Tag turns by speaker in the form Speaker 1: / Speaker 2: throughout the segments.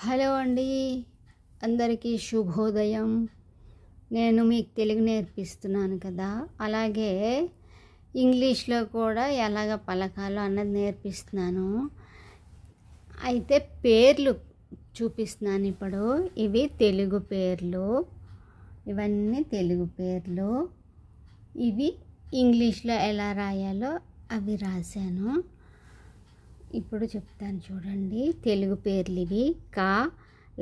Speaker 1: Hello అండి, అందరికీ శుభోదయం. నేను మీకు తెలుగు నేర్పిస్తున్నాను కదా, అలాగే ఇంగ్లీష్లో కూడా ఎలాగ పలకాలో అన్నది నేర్పిస్తున్నాను. అయితే పేర్లు చూపిస్తున్నాను ఇప్పుడు. ఇవి తెలుగు పేర్లు, ఇవన్నీ తెలుగు పేర్లు. ఇవి ఇంగ్లీష్లో ఎలా రాయాలో అవి రాశాను. ఇప్పుడు చెప్తాను చూడండి. తెలుగు పేర్లు ఇవి. కా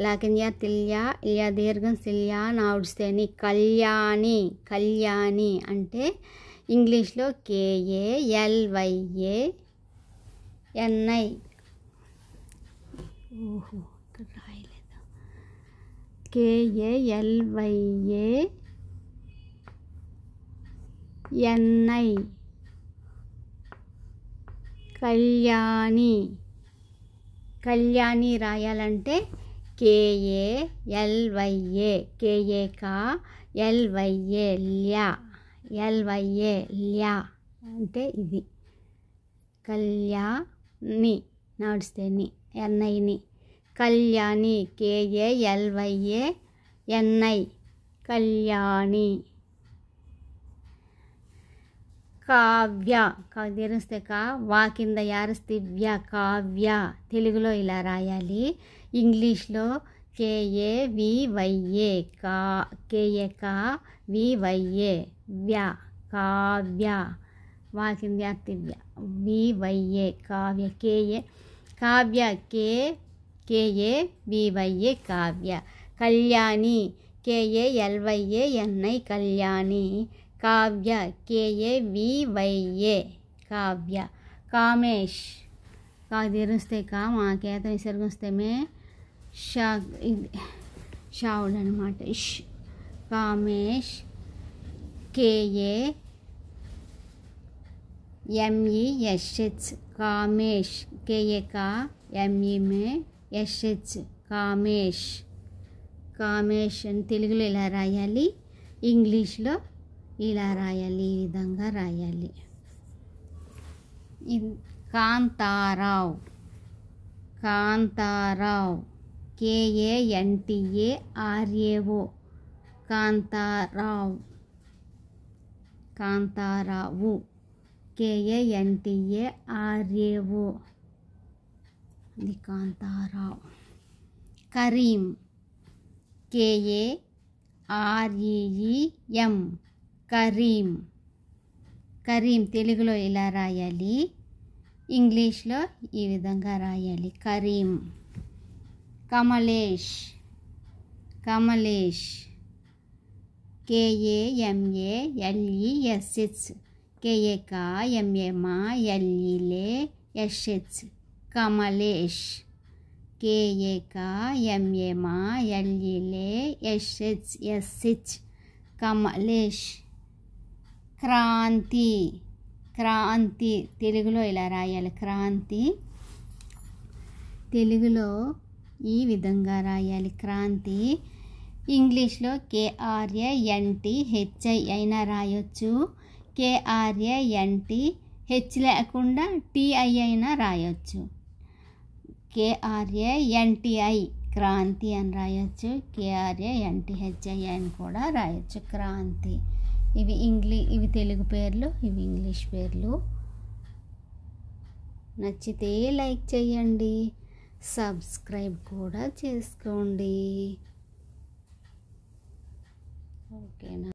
Speaker 1: లాకిన్యా తిల్యా ఇయా దీర్ఘం సిల్యా నావుడిస్తేని కళ్యాణి. కళ్యాణి అంటే ఇంగ్లీష్లో కేఏ ఎల్వైఏ ఎన్ఐ. ఓహో, ఇక్కడ రాయలేదు. K A L Y A N I Kalyani. Kalyani రాయాలంటే కేఏ ఎల్వైఏ, కేఏ కా ఎల్వైఏ ల్యా, ఎల్వైఏ ల్యా అంటే ఇది కళ్యాణి. నడిస్తేని ఎన్ఐని Kalyani, K A L Y A N I Kalyani. Kavya, దీర్ఘస్తే కా, వా కింద యారస్తే వ్య, కావ్య. తెలుగులో ఇలా రాయాలి. ఇంగ్లీష్లో కేఏ వివైఏ కా, కేఏ కా వివైఏ వ్య, కావ్య. వా కింద యారస్తే వ్య, V Y A Kavya. K A Kavya, K A V Y A Kavya. Kalyani, K A L Y A N I Kalyani. Kavya, K A V Y A Kavya. Kamesh, కా దీర్ఘస్తే కా, మా కేత విసర్గస్తే మే షా, షావుడు అనమాట. కామేష్, కేఏ ఎంఈఎస్హెచ్ కామేష్. కేఏ కా ఎంఈ మే ఎస్హెచ్ కామేష్. కామేష్ అని తెలుగులో ఇలా రాయాలి, ఇంగ్లీష్లో ఇలా రాయాలి. ఈ విధంగా రాయాలి. కాంతారావు, కాంతారావు, కేఏఎన్టీఏ ఆర్ఏఓ కాంతారావు. కాంతారావు, కేఏఎన్టీఏ ఆర్ఏఓ ఇది కాంతారావు. కరీం, కేఏ ఆర్ఈఈఎం కరీం. కరీం తెలుగులో ఇలా రాయాలి, ఇంగ్లీష్లో ఈ విధంగా రాయాలి కరీం. కమలేష్, కమలేష్, కేఏఎంఏ ఎల్ఈఎస్హెచ్, కేఏ కా ఎంఏ మా ఎల్ఈలే ఎస్హెచ్ కమలేష్. కేఏ కా ఎంఏ మా ఎల్ఈలే ఎస్హెచ్ ఎస్హెచ్ కమలేష్. క్రాంతి, క్రాంతి తెలుగులో ఇలా రాయాలి క్రాంతి, తెలుగులో ఈ విధంగా రాయాలి క్రాంతి. ఇంగ్లీష్లో కేఆర్ఏఎన్టీ హెచ్ఐ అయినా రాయొచ్చు, కేఆర్ఏఎన్టీ హెచ్ లేకుండా టీఐ అయినా రాయొచ్చు. కేఆర్ఏఎన్టీఐ క్రాంతి అని రాయొచ్చు, కేఆర్ఏఎన్టీహెచ్ఐ అని కూడా రాయొచ్చు క్రాంతి. ఇవి తెలుగు పేర్లు, ఇవి ఇంగ్లీష్ పేర్లు. నచ్చితే లైక్ చేయండి, సబ్స్క్రైబ్ కూడా చేసుకోండి. ఓకేనా?